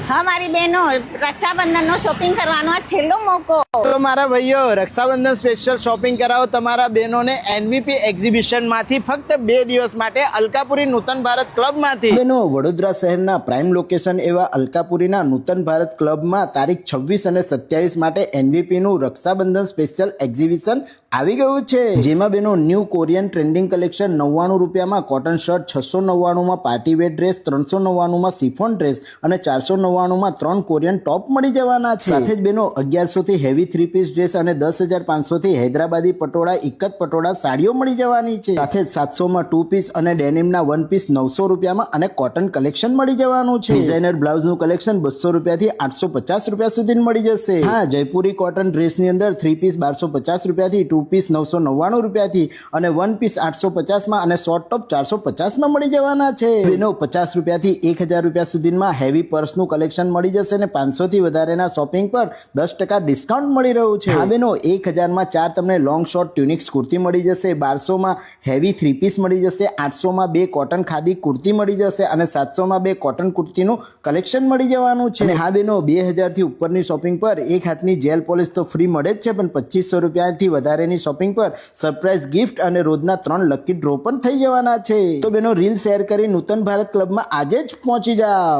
હા મારી બહેનો, રક્ષાબંધનનો શોપિંગ કરવાનો આ છેલ્લો મોકો. તો મારા ભાઈઓ, રક્ષાબંધન સ્પેશિયલ શોપિંગ કરાવો તમારા બહેનોને એનવીપી એક્ઝિબિશનમાંથી ફક્ત 2 દિવસ માટે અલકાપુરી નૂતન ભારત ક્લબમાંથી. બહેનો, વડોદરા શહેરના પ્રાઇમ લોકેશન એવા અલકાપુરીના નૂતન ભારત ક્લબમાં તારીખ 26 અને 27 માટે એનવીપીનું રક્ષાબંધન સ્પેશિયલ એક્ઝિબિશન આવી ગયું છે. જેમાં બહેનો ન્યૂ કોરિયન ટ્રેન્ડિંગ કલેક્શન 99 રૂપિયામાં કોટન શર્ટ, 699માં પાર્ટી વેર ડ્રેસ, 399માં સિફોન ડ્રેસ અને 499માં 3 કોરિયન ટોપ મળી જવાના છે. સાથે જ બહેનો 1100 થી હેવી 3 પીસ ડ્રેસ અને 10,500 થી હૈદરાબાદી પટોળા, ઇક્કત પટોળા સાડીઓ મળી જવાની છે. સાથે જ 700માં 2 પીસ અને ડેનિમના 1 પીસ 900 રૂપિયામાં અને કોટન કલેક્શન મળી જવાનું છે. ડિઝાઇનર બ્લાઉઝનું કલેક્શન 200 રૂપિયાથી 850 રૂપિયા સુધી મળી જશે. હા, જયપુરી કોટન ડ્રેસની અંદર 3 પીસ 1250 રૂપિયાથી, 2 પીસ 999 રૂપિયાથી અને 1 પીસ 850માં અને શોર્ટ ટોપ 450માં મળી જવાના છે. બહેનો, 50 રૂપિયાથી 1000 રૂપિયા સુધીમાં હેવી પર્સનું કલેક્શન મળી જશે અને 500 થી વધારેના શોપિંગ પર 10% ડિસ્કાઉન્ટ મળી રહ્યું છે. હા બહેનો, 1000માં 4 તમને લોંગ શોર્ટ ટ્યુનિક્સ કુર્તી મળી જશે, 1200માં હેવી 3 પીસ મળી જશે, 800માં 2 કોટન ખાદી કુર્તી મળી જશે અને 700માં 2 કોટન કુર્તીનું કલેક્શન મળી જવાનું છે. અને હા બહેનો, 2000 થી ઉપરની શોપિંગ પર એક હાથની જેલ પોલિશ તો ફ્રી મળે જ છે, પણ 2500 રૂપિયાથી વધારેની શોપિંગ પર સરપ્રાઈઝ ગિફ્ટ અને રોજના 3 લકી ડ્રો પણ થઈ જવાના છે. તો બહેનો, રીલ શેર કરી નૂતન ભારત ક્લબમાં આજે જ પહોંચી જાઓ.